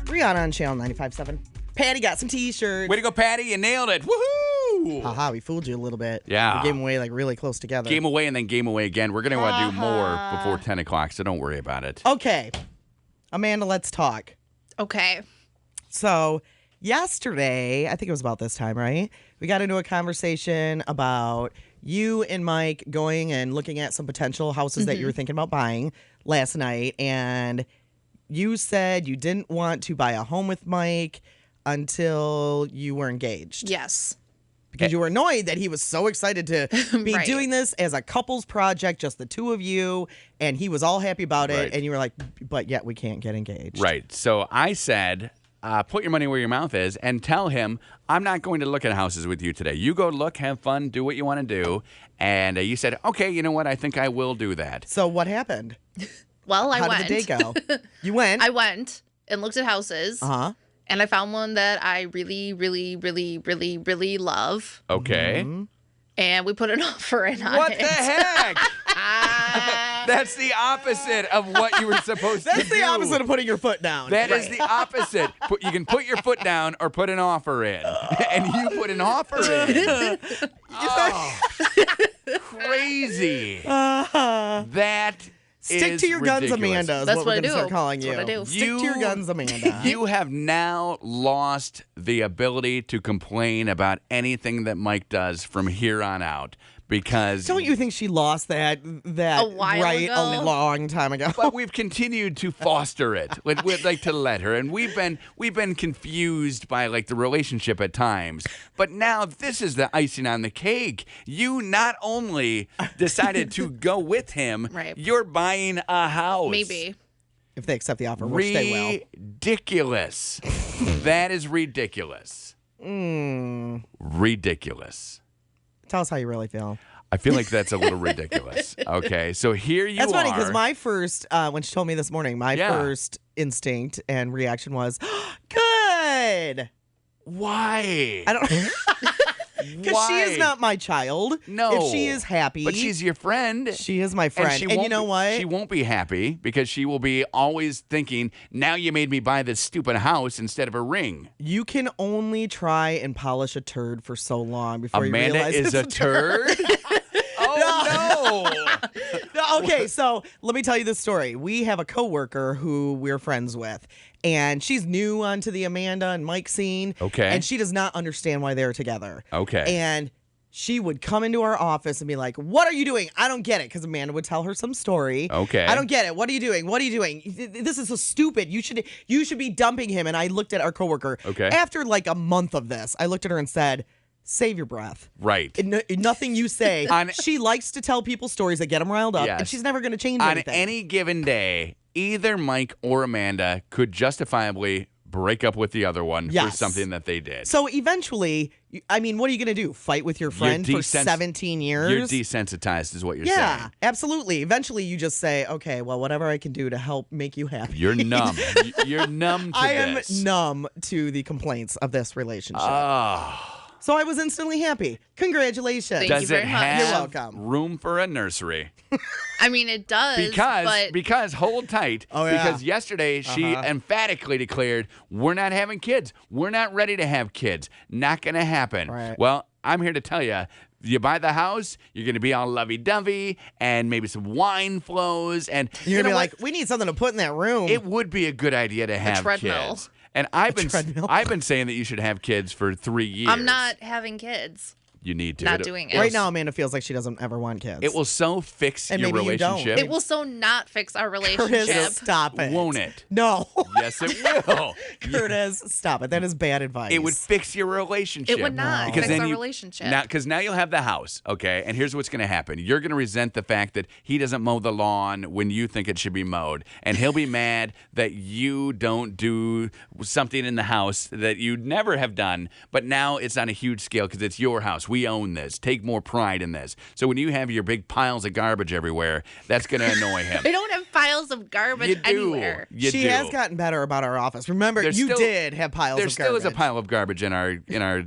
Rihanna on Channel 95.7. Patty got some T-shirts. Way to go, Patty. You nailed it. Woohoo! Haha, we fooled you a little bit. Yeah. We gave them away like really close together. Game away and then game away again. We're going to want to do more before 10 o'clock, so don't worry about it. Okay. Amanda, let's talk. Okay. So yesterday, I think it was about this time, right? We got into a conversation about you and Mike going and looking at some potential houses that you were thinking about buying last night. And you said you didn't want to buy a home with Mike until you were engaged. Yes. Because you were annoyed that he was so excited to be Right. doing this as a couple's project, just the two of you, and he was all happy about it, Right. and you were like, but yet we can't get engaged. Right. So I said, put your money where your mouth is and tell him, I'm not going to look at houses with you today. You go look, have fun, do what you want to do. And you said, okay, you know what? I think I will do that. So what happened? Well, I How went. did the day go? You went? I went and looked at houses. Uh-huh. And I found one that I really, really, really, really, really love. Okay. And we put an offer in on What it. the heck? That's the opposite of what you were supposed to do. That's the opposite of putting your foot down. That is the opposite. You can put your foot down or put an offer in. And you put an offer in. Oh, crazy. That Stick is to your guns, ridiculous. Amanda, is That's what what we're I going to do. start calling That's you. what I do. Stick to your guns, Amanda. You have now lost the ability to complain about anything that Mike does from here on out because Don't you think she lost that A while right ago? a long time ago? But we've continued to foster it. We'd like to let her, and we've been confused by like the relationship at times. But now this is the icing on the cake. You not only decided to go with him, Right. you're buying a house. Maybe. If they accept the offer, which they will. Ridiculous. That is ridiculous. Ridiculous. Tell us how you really feel. I feel like that's a little ridiculous. Okay, so here you That's are. funny because my first, when she told me this morning, my Yeah. first instinct and reaction was, good. Why? I don't. Because she is Why? not my child. No. If she is happy. But she's your friend. She is my friend. And, you know what? She won't be happy because she will be always thinking, now you made me buy this stupid house instead of a ring. You can only try and polish a turd for so long before Amanda you realize is it's a turd? Oh, no. No, okay, so let me tell you this story. We have a coworker who we're friends with, and she's new onto the Amanda and Mike scene. Okay. And she does not understand why they're together. Okay. And she would come into our office and be like, what are you doing? I don't get it. Because Amanda would tell her some story. Okay. I don't get it. What are you doing? What are you doing? This is so stupid. You should be dumping him. And I looked at our coworker. Okay. After like a month of this, I looked at her and said, save your breath. Right. Nothing you say. On- She likes to tell people stories that get them riled up, Yes. and she's never going to change On anything. any given day, either Mike or Amanda could justifiably break up with the other one for Yes. something that they did. So eventually, I mean, what are you going to do? Fight with your friend for 17 years? You're desensitized is what you're Yeah, saying. absolutely. Eventually, you just say, okay, well, whatever I can do to help make you happy. You're numb. You're numb to I am this. numb to the complaints of this relationship. Oh. So I was instantly happy. Congratulations. Thank you Does very it much. have You're welcome. room for a nursery? I mean, it does. Because hold tight. Oh, yeah. Because yesterday she emphatically declared, we're not having kids. We're not ready to have kids. Not going to happen. Right. Well, I'm here to tell you, you buy the house, you're going to be all lovey-dovey, and maybe some wine flows. And You're you going to know be what? like, we need something to put in that room. It would be a good idea to have treadmill. kids. And I've treadmill. been saying that you should have kids for 3 years. I'm not having kids. You need to. Not doing it. Right now, Amanda feels like she doesn't ever want kids. It will so fix And your maybe you don't. relationship. It will so not fix our Curtis, relationship. stop it. Won't it? No. Yes, it will. Curtis, stop it. That is bad advice. It would fix your relationship. It would not Because fix then our you- relationship. Because now you'll have the house, okay? And here's what's going to happen. You're going to resent the fact that he doesn't mow the lawn when you think it should be mowed. And he'll be mad that you don't do something in the house that you'd never have done, but now it's on a huge scale because it's your house. this. We own this. Take more pride in this. So when you have your big piles of garbage everywhere, that's going to annoy him. I don't have piles of garbage You do. anywhere. She has gotten better about our office. Remember, you did have piles of garbage. There still is a pile of garbage in our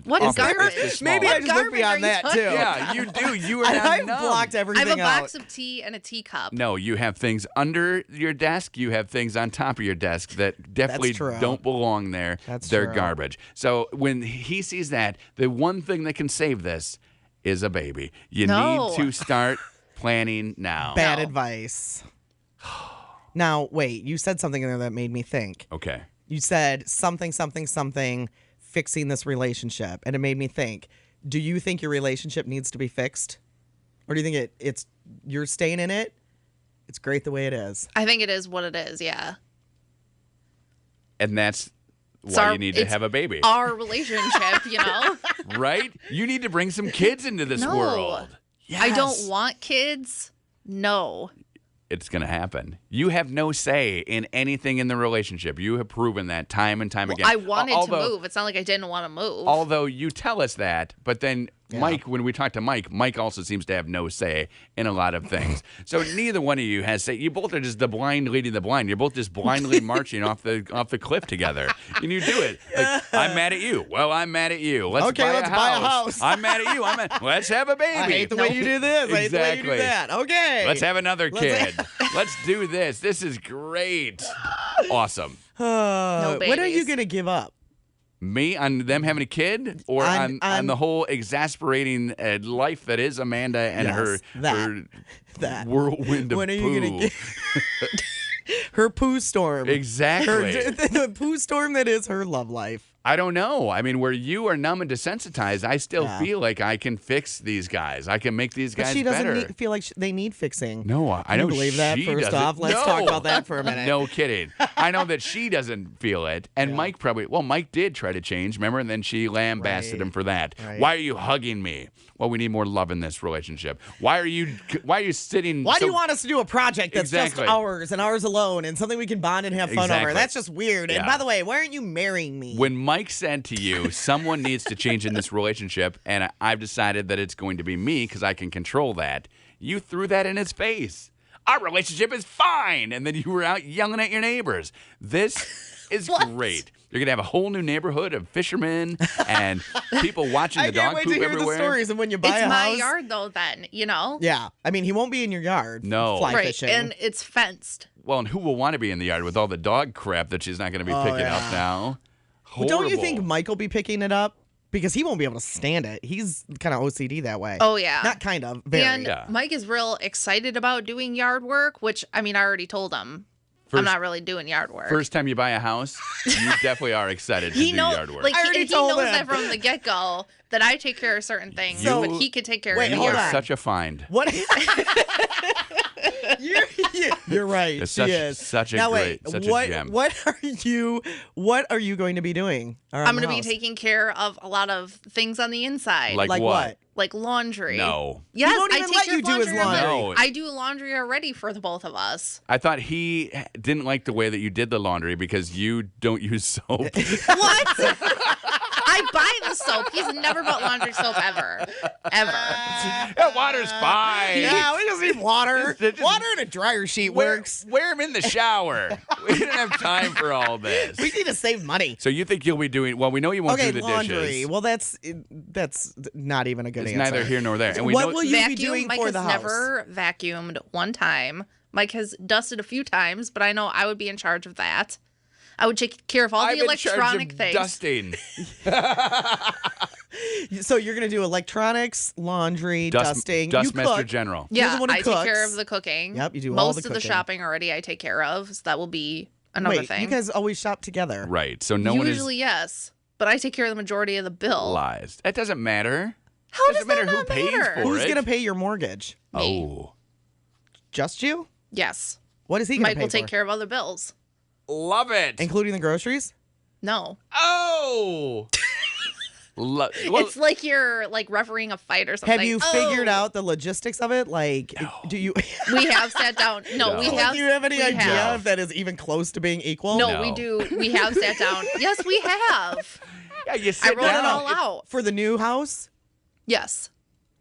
What office. garbage? It's small. Maybe I just look garbage beyond are you that, talking too. Yeah, you do. You are And not I've numb. blocked I everything have a out. box of tea and a teacup. No, you have things under your desk. You have things on top of your desk that definitely true. don't belong there. That's They're true. garbage. So when he sees that, the one thing that can save this is a baby. You No. need to start planning now. Bad No. advice. Now, wait, you said something in there that made me think. Okay. You said something, fixing this relationship. And it made me think, do you think your relationship needs to be fixed? Or do you think it's you're staying in it? It's great the way it is. I think it is what it is, yeah. And that's It's why our- you need to it's have a baby. Our relationship, you know? Right? You need to bring some kids into this No. world. I don't Yes. want kids. No. It's going to happen. You have no say in anything in the relationship. You have proven that time and time again. I wanted Although- to move. It's not like I didn't want to move. Although you tell us that, but then Mike, when we talk to Mike also seems to have no say in a lot of things. So neither one of you has say. You both are just the blind leading the blind. You're both just blindly marching off the cliff together. And you do it. Like, I'm mad at you. Well, I'm mad at you. Let's buy a house. I'm mad at you. Let's have a baby. I hate the way you do this. I hate the way you do Exactly. that. Okay. Let's have another kid. Let's do this. This is great. Awesome. No When are you babies. going to give up? Me on them having a kid, or on the whole exasperating life that is Amanda and Yes, her that. whirlwind of When are you poo. going to get her poo storm? Exactly. The poo storm that is her love life. I don't know. I mean, where you are numb and desensitized, I still Yeah. feel like I can fix these guys. I can make these But guys she doesn't better. feel like they need fixing. No, I Can know you believe that. she First doesn't. off, let's No. talk about that for a minute. No kidding. I know that she doesn't feel it, and Mike probably. Well, Mike did try to change, remember? And then she lambasted Right. him for that. Right. Why are you hugging me? Well, we need more love in this relationship. Why are you sitting? Why do you want us to do a project that's Exactly. just ours and ours alone and something we can bond and have fun over? Exactly. That's just weird. And Yeah. by the way, why aren't you marrying me? When Mike said to you, someone needs to change in this relationship, and I've decided that it's going to be me because I can control that, you threw that in his face. Our relationship is fine. And then you were out yelling at your neighbors. This is great. You're going to have a whole new neighborhood of fishermen and people watching the I dog can't wait poop to hear everywhere. the stories of when you buy It's a my house. yard, though, then, you know? Yeah. I mean, he won't be in your yard. No. Fly Right. fishing. And it's fenced. Well, and who will want to be in the yard with all the dog crap that she's not going to be picking up now? Well, don't you think Horrible. Mike will be picking it up? Because he won't be able to stand it. He's kind of OCD that way. Oh, yeah. Not kind of. Very. And Yeah. Mike is real excited about doing yard work, which, I mean, I already told him. I'm not really doing yard work. First time you buy a house, you definitely are excited to he do knows, yard work. like, I already he told knows him. that from the get-go that I take care of certain things, You- but he could take care Wait, of the hold you yard. are on. such a find. What? You're right. It's she such- is. such a now, great- wait, such a what, gem. What are you going to be doing? I'm going to be taking care of a lot of things on the inside. Like Like what? what? Like laundry. No. Yes, won't I even take let care you of do his laundry already. laundry. No. I do laundry already for the both of us. I thought he didn't like the way that you did the laundry because you don't use soap. What? I buy the soap. He's never bought laundry soap ever. Ever. That water's fine. Yeah, we just need water. Just- Water and a dryer sheet works. Wear him in the shower. We didn't have time for all this. We need to save money. So you think you'll be doing? Well, we know you won't Okay, do the laundry. dishes. Well, that's not even a good It's answer. neither here nor there. And we What know will you be Vacuum. doing Mike for has the house? never vacuumed one time. Mike has dusted a few times, but I know I would be in charge of that. I would take care of all I'm the in charge electronic of things. dusting. So you're going to do electronics, laundry, dusting. You Dustmaster cook. General. You're Yeah, the one who I take care cooks. of the cooking. Yep, you do Most all the of the cooking. shopping already I take care of, so that will be another Wait, thing. you guys always shop together. Right. So no Usually, yes. But I take care of the majority of the one bill. is lies. That doesn't matter. How Doesn't does that matter who not pays matter? for Who's it. going to pay your mortgage? Me. Oh, Just you? Yes. What is he going to Mike pay will take for? care of other bills. love it. Including the groceries? No. Oh. Well, It's like you're like refereeing a fight or something. Have you figured out the logistics of it? Like, do you We have sat down. No, No. we Like, have. do you have any we idea have. if that is even close to being equal? No, No. we do. We have sat down. Yes, we have. yeah, you I sit wrote it down. all out. For the new house? Yes.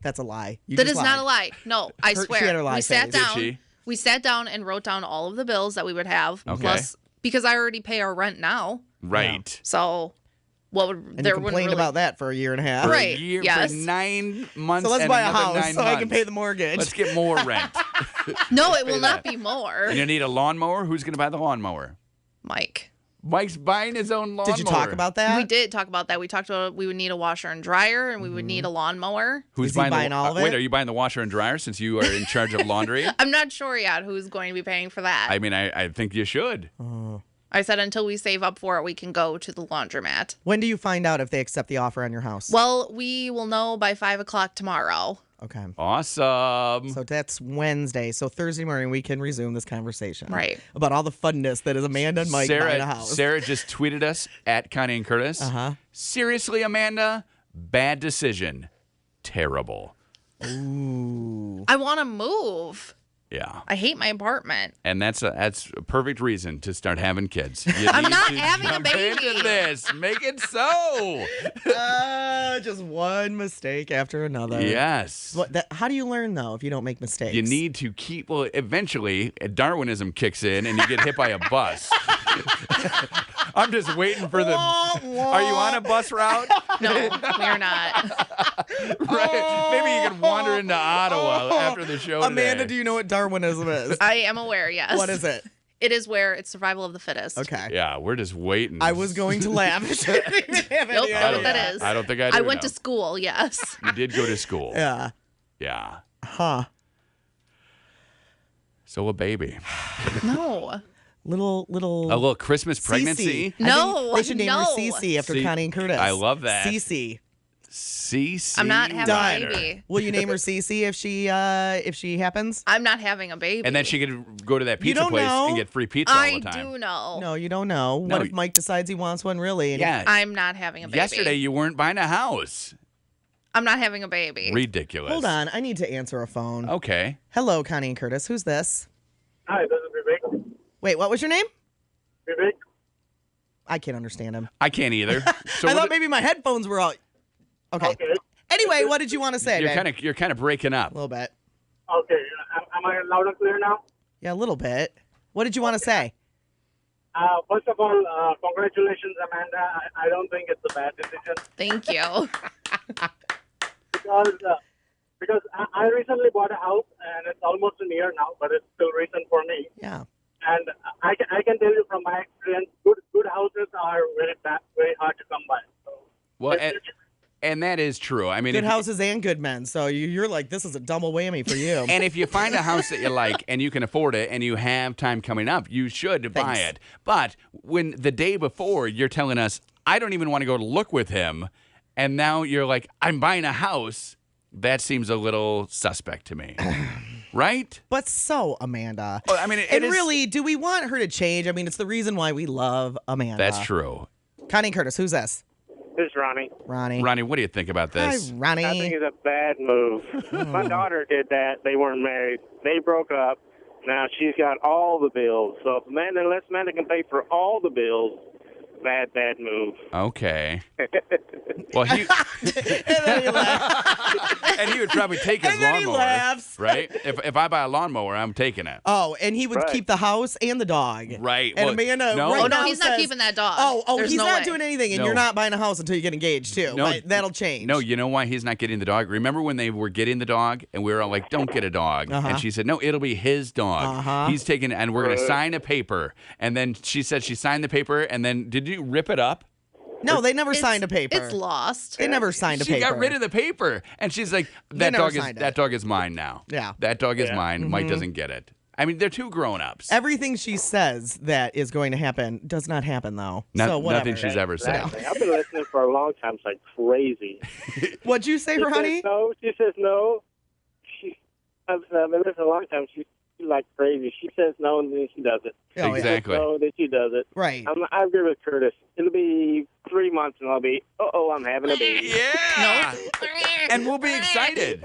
That's a lie. You That just is not a lied. lie. No, I She swear. had her lie We sat face. Did down. she? We sat down and wrote down all of the bills that we would have. Okay. Plus, because I already pay our rent now. Right. So, what would And there you wouldn't complained really about that for a year and a half. For Right, a year, yes. for 9 months. So let's and buy a another house 9 so I can months. pay the mortgage. Let's get more rent. No, it will that. not be more. And you need a lawnmower? Who's going to buy the lawnmower? Mike. Mike's buying his own lawnmower. Did you talk about that? We did talk about that. We talked about we would need a washer and dryer and we would need a lawnmower. Who's Is he buying the, all of it? Wait, are you buying the washer and dryer since you are in charge of laundry? I'm not sure yet who's going to be paying for that. I mean, I think you should. I said until we save up for it, we can go to the laundromat. When do you find out if they accept the offer on your house? Well, we will know by 5 o'clock tomorrow. Okay. Awesome. So that's Wednesday. So Thursday morning we can resume this conversation. Right. About all the funness that is Amanda and Mike buying a house. Sarah just tweeted us at Connie and Curtis. Uh-huh. Seriously, Amanda, bad decision. Terrible. Ooh. I want to move. Yeah. I hate my apartment. And that's a perfect reason to start having kids. You I'm need not to having a jump baby. into this. Make it so. Just one mistake after another. Yes. How do you learn, though, if you don't make mistakes? You need to keep, well, eventually Darwinism kicks in and you get hit by a bus. I'm just waiting for the. Are you on a bus route? No, we're not. Right. Maybe you can wander into Ottawa after the show. Amanda, today. do you know what Darwinism is? I am aware, yes. What is it? It is where it's survival of the fittest. Okay. Yeah, we're just waiting. I was going to laugh. Nope, know what that is. I don't think I do. I went know. to school, yes. You did go to school. Yeah. Yeah. Huh. So a baby. No. Little. A little Christmas pregnancy. Cece. No, I think they should name her no. Cece after See, Connie and Curtis. I love that. Cece. CC. I'm not having Done. a baby. Will you name her Cece if she happens? I'm not having a baby. And then she could go to that pizza don't place know. and get free pizza all I the time. do know. No, you don't know. No, What if Mike decides he wants one really? And Yeah. I'm not having a baby. Yesterday you weren't buying a house. I'm not having a baby. Ridiculous. Hold on, I need to answer a phone. Okay. Hello, Connie and Curtis. Who's this? Hi, this is Vivek. Wait, what was your name? Vivek. I can't understand him. I can't either. So I what- thought maybe my headphones were out. Okay. Okay. Anyway, what did you want to say, babe? you're kind of breaking up. A little bit. Okay. Am I loud and clear now? Yeah, a little bit. What did you want to say? First of all, congratulations, Amanda. I don't think it's a bad decision Thank you. because I recently bought a house and it's almost a year now, but it's still recent for me. Yeah. And I can tell you from my experience, good houses are very hard to come by. So Well, and that is true. I mean, Good if- houses and good men. So you're like, this is a double whammy for you. And if you find a house that you like and you can afford it and you have time coming up, you should buy Thanks. it. But when the day before you're telling us, I don't even want to go to look with him, and now you're like, I'm buying a house, that seems a little suspect to me. Right? But so, Amanda. Well, I mean, it and is- really, do we want her to change? I mean, it's the reason why we love Amanda. That's true. Connie and Curtis, who's this? This is Ronnie. Ronnie. Ronnie, what do you think about Hi, this? Ronnie. I think it's a bad move. My daughter did that. They weren't married. They broke up. Now she's got all the bills. So unless Amanda can pay for all the bills, bad move. Okay. Well, and then he laughs. and he would probably take his And then he lawnmower, laughs. right? If I buy a lawnmower, I'm taking it. Oh, and he would Right. keep the house and the dog. Right. And Well, Amanda, no. right Oh, no, now he's not says- keeping that dog. Oh, There's he's no not way. doing anything, and No. you're not buying a house until you get engaged too. No. But that'll change. No, you know why he's not getting the dog? Remember when they were getting the dog and we were all like, don't get a dog. Uh-huh. And she said, no, it'll be his dog. Uh-huh. He's taking and we're going to sign a paper. And then she said she signed the paper. And then did you rip it up? No, they never signed a paper. It's lost. They never signed a She paper. got rid of the paper. And she's like, They that never dog is signed it. that dog is mine now. Yeah. That dog is Yeah. mine. Mike doesn't get it. I mean, they're two grown-ups. Everything she says that is going to happen does not happen, though. Not- so whatever. nothing she's ever said. Exactly. I've been listening for a long time. It's like crazy. What'd you say, She Ronnie? says no. She says no. I've been listening a long time. She's like crazy. She says no, and then she does it. Oh, yeah. Exactly. No, then she does it. Right. I agree with Curtis. It'll be 3 months and I'll be, I'm having a baby. Yeah. And we'll be excited.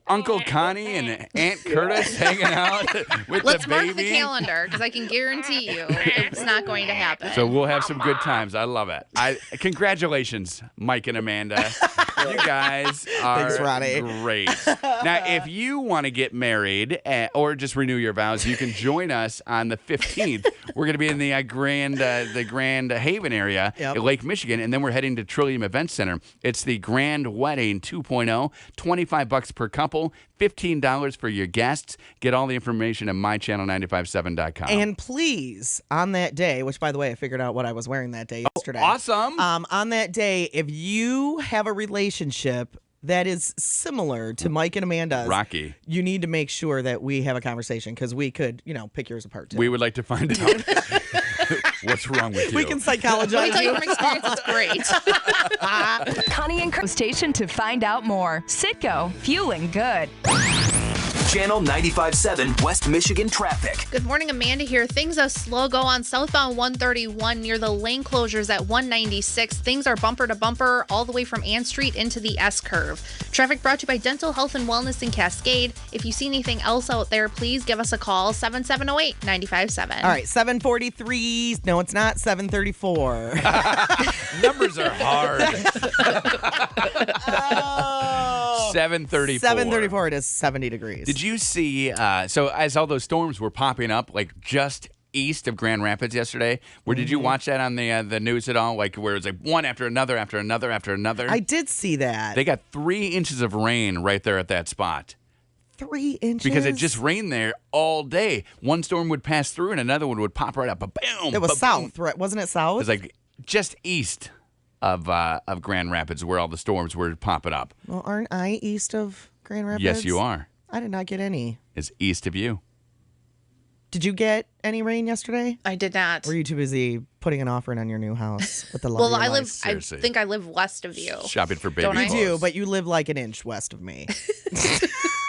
Uncle Connie and Aunt Curtis hanging out with Let's the baby. mark the calendar because I can guarantee you it's not going to happen. So we'll have some good times. I love it. Congratulations, Mike and Amanda. You guys are Thanks, Ronnie. great. Now, if you want to get married or just renew your vows, you can join us on the 15th. We're going to be in the Grand Haven area, Lake Michigan, and then we're heading to Trillium Event Center. It's the Grand Wedding 2.0, $25 per couple, $15 for your guests. Get all the information at mychannel957.com. And please, on that day, which by the way, I figured out what I was wearing that day yesterday. Awesome. On that day, if you have a relationship that is similar to Mike and Amanda's, Rocky, you need to make sure that we have a conversation because we could, pick yours apart too. we would like to find out what's wrong with you. We can psychologize Let me tell you you. from experience, it's great. Connie and Curtis station to find out more. Sitco, fueling good. Channel 95.7 West Michigan traffic. Good morning, Amanda here. Things are slow go on southbound 131 near the lane closures at 196. Things are bumper to bumper all the way from Ann Street into the S curve. Traffic brought to you by Dental Health and Wellness in Cascade. If you see anything else out there, please give us a call, 7708-957. All right, 743. No, it's not 734. Numbers are hard. Oh. 734. 734. It is 70 degrees. Did you see, so as all those storms were popping up, like just east of Grand Rapids yesterday, did you watch that on the news at all? Like where it was like one after another, after another, after another? I did see that. They got 3 inches of rain right there at that spot. 3 inches? Because it just rained there all day. One storm would pass through and another one would pop right up. Ba-boom, It was ba-boom. south, right? Wasn't it south? It was like just east of Grand Rapids where all the storms were popping up. Well, aren't I east of Grand Rapids? Yes, you are. I did not get any. It's east of you. Did you get any rain yesterday? I did not. Were you too busy putting an offering on your new house with the love Well, of your I life? live. Seriously. I think I live west of you. Shopping for baby Don't I? You clothes. do, but you live like an inch west of me.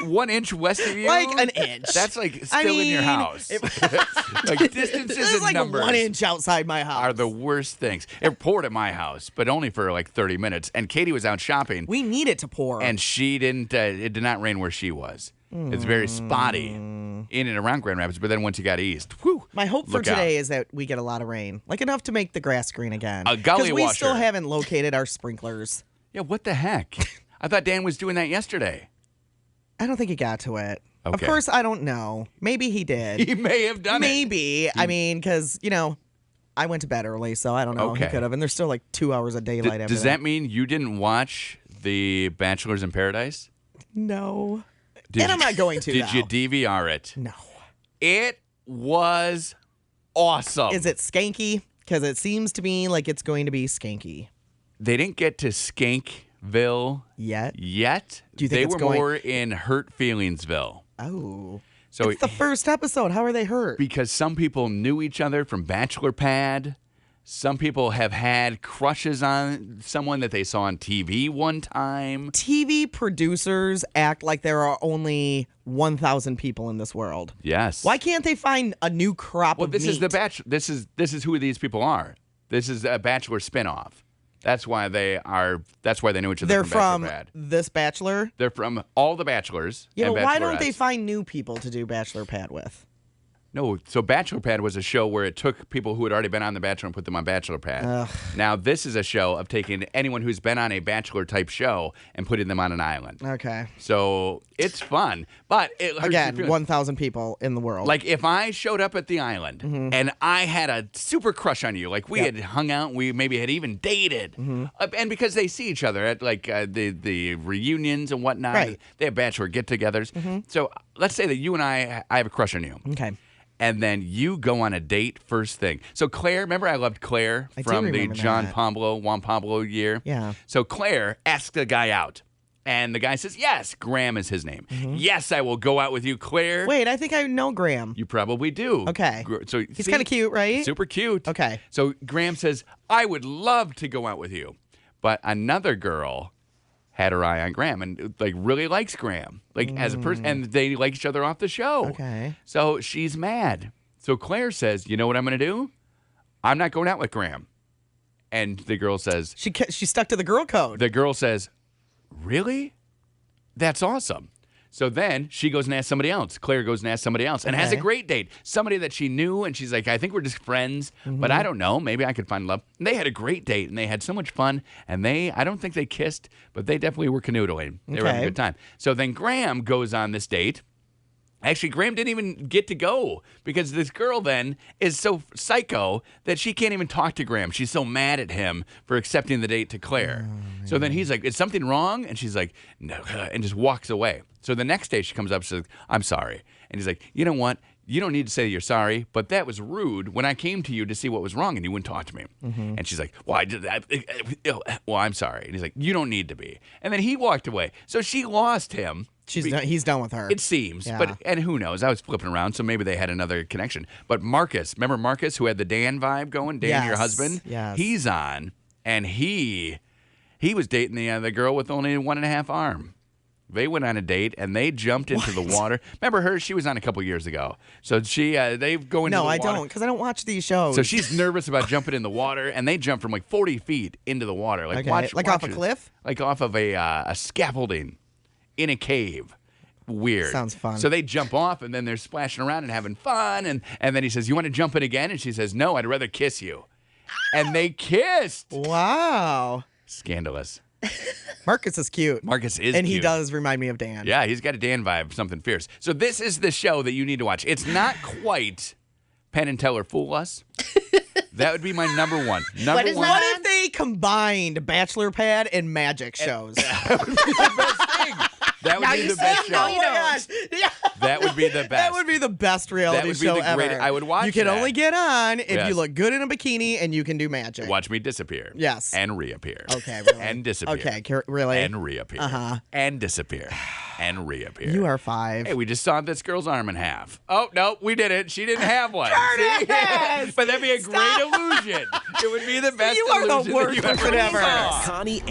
1 inch west of you? Like an inch. That's like still in your house. Like distances This is and like numbers 1 inch outside my house. are the worst things. It poured at my house, but only for like 30 minutes. And Katie was out shopping, We need it to pour. and she didn't. It did not rain where she was. It's very spotty in and around Grand Rapids. But then once you got east, whew, my hope for look out. today is that we get a lot of rain, like enough to make the grass green again. A gully Because we washer. still haven't located our sprinklers. Yeah, what the heck? I thought Dan was doing that yesterday. I don't think he got to it. Of Okay. course, I don't know. Maybe he did. He may have done it. Maybe. I mean, because, I went to bed early, so I don't know. Okay. He could have. And there's still like 2 hours of daylight after Does that mean you didn't watch The Bachelors in Paradise? No. Did And I'm not going to, Did you though. DVR it? No. It was awesome. Is it skanky? Because it seems to me like it's going to be skanky. They didn't get to Skankville Yet? yet. Do you think they it's were going- more in Hurt Feelingsville? Oh. So It's the first episode. How are they hurt? because some people knew each other from Bachelor Pad. Some people have had crushes on someone that they saw on TV one time. TV producers act like there are only 1,000 people in this world. Yes. Why can't they find a new crop Well, of this meat? is the Bachelor. This is who these people are. This is a Bachelor spinoff. That's why they are. That's why they know each other They're from from Bachelor Pad. this Bachelor. They're from all the Bachelors. Yeah, and but why don't they Bachelorettes. find new people to do Bachelor Pad with? No, so Bachelor Pad was a show where it took people who had already been on The Bachelor and put them on Bachelor Pad. Now this is a show of taking anyone who's been on a Bachelor type show and putting them on an island. Okay. So it's fun, but it hurts your Again, feelings. 1,000 people in the world. Like if I showed up at the island and I had a super crush on you, like we had hung out, we maybe had even dated, and because they see each other at like the reunions and whatnot, Right. they have Bachelor get-togethers. So let's say that you and I have a crush on you. Okay. And then you go on a date first thing. So Claire, remember I loved Claire I do from the remember Juan that. Pablo year? Yeah. So Claire asked the guy out. And the guy says, yes, Graham is his name. Yes, I will go out with you, Claire. Wait, I think I know Graham. You probably do. Okay. So He's kind of cute, right? Super cute. Okay. So Graham says, I would love to go out with you. But another girl had her eye on Graham and like really likes Graham, like as a person, and they like each other off the show. Okay. So she's mad. So Claire says, you know what I'm going to do? I'm not going out with Graham. And the girl says, She stuck to the girl code. the girl says, really? That's awesome. So then she goes and asks somebody else. Claire goes and asks somebody else and has a great date. Somebody that she knew, and she's like, I think we're just friends, but I don't know. Maybe I could find love. And they had a great date, and they had so much fun. And I don't think they kissed, but they definitely were canoodling. They were having a good time. So then Graham goes on this date. Actually, Graham didn't even get to go because this girl then is so psycho that she can't even talk to Graham. She's so mad at him for accepting the date to Claire. So then he's like, is something wrong? And she's like, no, and just walks away. So the next day she comes up, she's like, I'm sorry. And he's like, you know what? You don't need to say you're sorry, but that was rude when I came to you to see what was wrong and you wouldn't talk to me. And she's like, well, I did that. Well, I'm sorry. And he's like, you don't need to be. And then he walked away. So she lost him. He's done with her. It seems, and who knows? I was flipping around, so maybe they had another connection. But Marcus, remember Marcus, who had the Dan vibe going? Dan, your husband? Yes. He's on, and he was dating the girl with only 1.5 arm. They went on a date, and they jumped into the water. Remember her? She was on a couple years ago. So they go into the water. No, I don't, because I don't watch these shows. So she's nervous about jumping in the water, and they jump from like 40 feet into the water. Like, watch off a cliff? Like off of a scaffolding. In a cave. Weird. Sounds fun. So they jump off, and then they're splashing around and having fun. And then he says, you want to jump in again? And she says, no, I'd rather kiss you. And they kissed. Wow. Scandalous. Marcus is cute. Marcus is and cute. he does remind me of Dan. Yeah, he's got a Dan vibe, something fierce. So this is the show that you need to watch. It's not quite Penn and Teller Fool Us. That would be my number one. What is that? What if they combined Bachelor Pad and magic shows? That would be the best thing. That would be the best show. No, you don't. Gosh. Yeah. That would be the best. That would be the best reality show the ever. I would watch You can that. only get on if Yes. you look good in a bikini and you can do magic. Watch me disappear. Yes. And reappear. Okay, really? And disappear. Okay, really? And reappear. Uh-huh. And disappear. And reappear. You are 5. Hey, we just sawed this girl's arm in half. Oh, no, we did it. She didn't have one. Curtis! But that'd be a great illusion. It would be the best You are the illusion worst that you person ever. saw. Connie